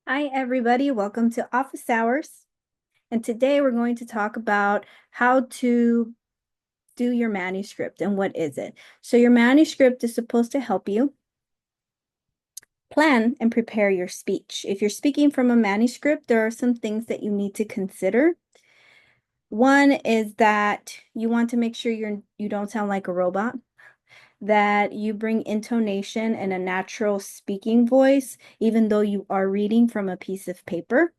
Hi, everybody. Welcome to Office Hours. And today we're going to talk about how to do your manuscript and what is it. So your manuscript is supposed to help you plan and prepare your speech. If you're speaking from a manuscript, there are some things that you need to consider. One is that you want to make sure you don't sound like a robot, that you bring intonation and a natural speaking voice, even though you are reading from a piece of paper.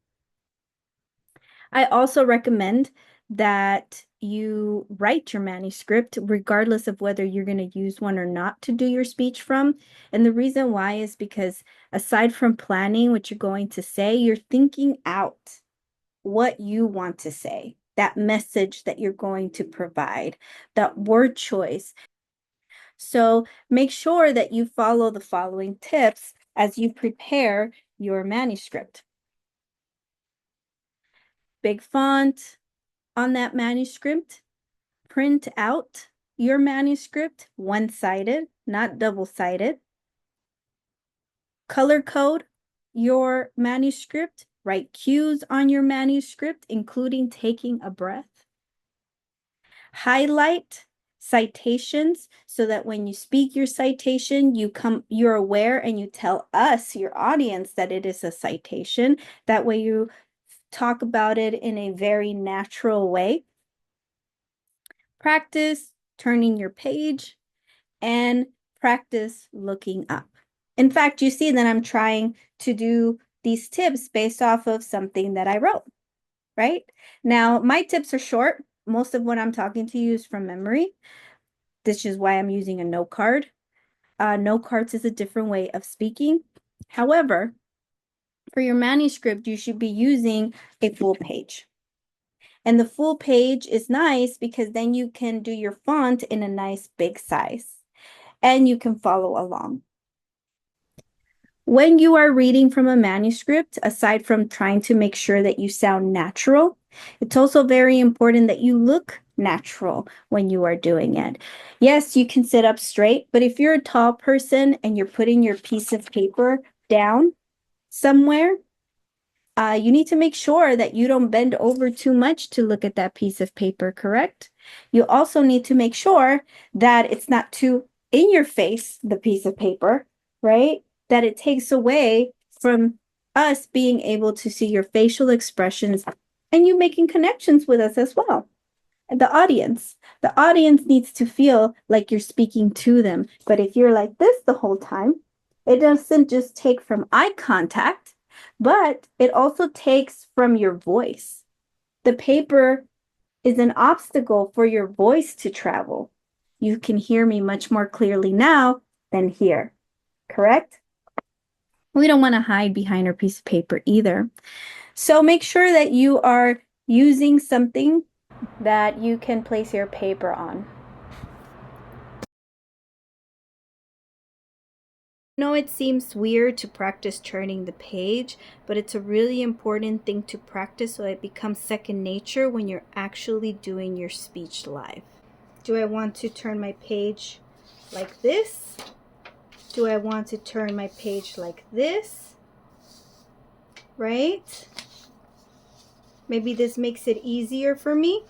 I also recommend that you write your manuscript regardless of whether you're going to use one or not to do your speech from. And the reason why is because aside from planning what you're going to say, you're thinking out what you want to say, that message that you're going to provide, that word choice. So make sure that you follow the following tips as you prepare your manuscript. Big font on that manuscript. Print out your manuscript one-sided, not double-sided. Color code your manuscript. Write cues on your manuscript, including taking a breath. Highlight citations so that when you speak your citation, you're aware and you tell us, your audience, that it is a citation. That way you talk about it in a very natural way. Practice turning your page and practice looking up. In fact, you see that I'm trying to do these tips based off of something that I wrote, right? Now, my tips are short. Most of what I'm talking to you is from memory. This is why I'm using a note card. Note cards is a different way of speaking. However, for your manuscript, you should be using a full page. And the full page is nice because then you can do your font in a nice big size and you can follow along. When you are reading from a manuscript, aside from trying to make sure that you sound natural, it's also very important that you look natural when you are doing it. Yes, you can sit up straight, but if you're a tall person and you're putting your piece of paper down somewhere, you need to make sure that you don't bend over too much to look at that piece of paper, correct? You also need to make sure that it's not too in your face, the piece of paper, right? That it takes away from us being able to see your facial expressions and you making connections with us as well. And the audience. The audience needs to feel like you're speaking to them. But if you're like this the whole time, it doesn't just take from eye contact, but it also takes from your voice. The paper is an obstacle for your voice to travel. You can hear me much more clearly now than here, correct? We don't want to hide behind our piece of paper either. So make sure that you are using something that you can place your paper on. I know it seems weird to practice turning the page, but it's a really important thing to practice so it becomes second nature when you're actually doing your speech live. Do I want to turn my page like this? Do I want to turn my page like this? Right? Maybe this makes it easier for me.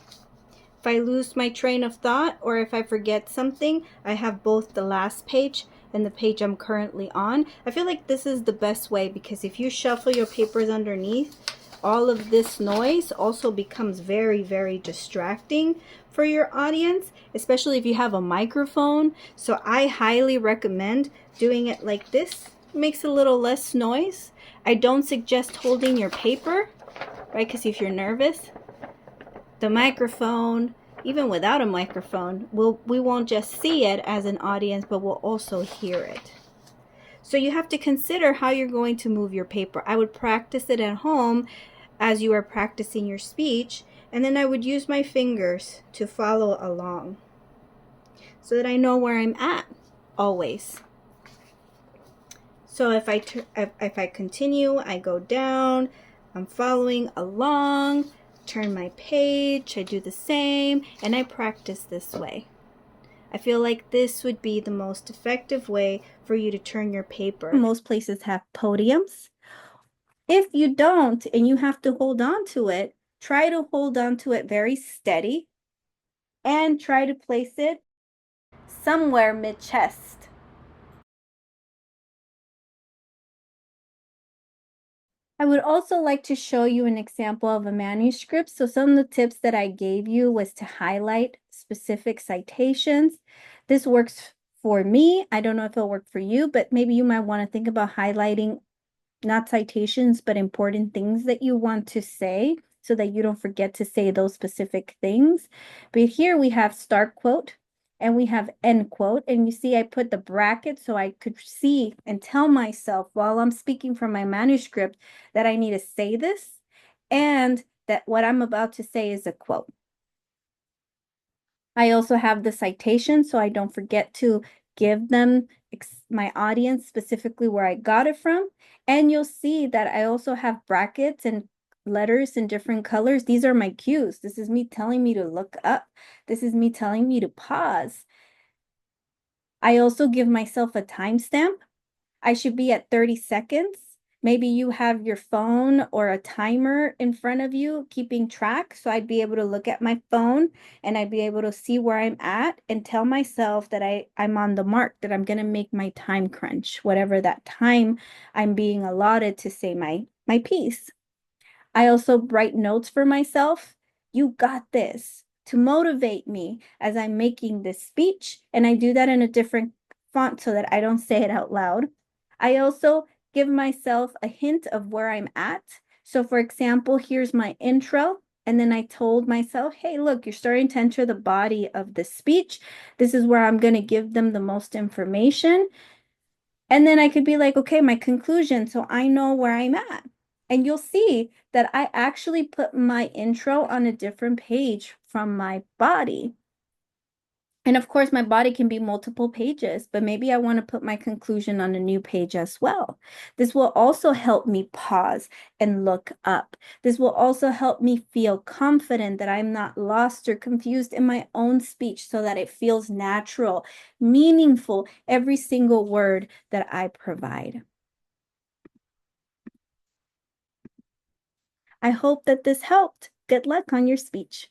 If I lose my train of thought or if I forget something, I have both the last page and the page I'm currently on. I feel like this is the best way because if you shuffle your papers underneath, all of this noise also becomes very, very distracting for your audience, especially if you have a microphone. So I highly recommend doing it like this. It makes a little less noise. I don't suggest holding your paper, right? Because if you're nervous, the microphone, even without a microphone, we won't just see it as an audience, but we'll also hear it. So you have to consider how you're going to move your paper. I would practice it at home as you are practicing your speech, and then I would use my fingers to follow along so that I know where I'm at always. So if I continue, I go down, I'm following along, turn my page, I do the same, and I practice this way. I feel like this would be the most effective way for you to turn your paper. Most places have podiums If you don't and you have to hold on to it, try to hold on to it very steady and try to place it somewhere mid-chest. I would also like to show you an example of a manuscript. So some of the tips that I gave you was to highlight specific citations. This works for me. I don't know if it'll work for you, but maybe you might want to think about highlighting not citations, but important things that you want to say so that you don't forget to say those specific things. But here we have start quote and we have end quote. And you see, I put the bracket so I could see and tell myself while I'm speaking from my manuscript that I need to say this and that what I'm about to say is a quote. I also have the citation so I don't forget to give them my audience specifically where I got it from. And you'll see that I also have brackets and letters in different colors. These are my cues. This is me telling me to look up. This is me telling me to pause. I also give myself a timestamp. I should be at 30 seconds. Maybe you have your phone or a timer in front of you keeping track. So I'd be able to look at my phone and I'd be able to see where I'm at and tell myself that I'm on the mark, that I'm going to make my time crunch, whatever that time I'm being allotted to say my piece. I also write notes for myself. You got this to motivate me as I'm making this speech. And I do that in a different font so that I don't say it out loud. I also give myself a hint of where I'm at. So, for example, here's my intro. And then I told myself, hey, look, you're starting to enter the body of the speech. This is where I'm going to give them the most information. And then I could be like, okay, my conclusion, so I know where I'm at. And you'll see that I actually put my intro on a different page from my body. And of course, my body can be multiple pages, but maybe I want to put my conclusion on a new page as well. This will also help me pause and look up. This will also help me feel confident that I'm not lost or confused in my own speech so that it feels natural, meaningful, every single word that I provide. I hope that this helped. Good luck on your speech.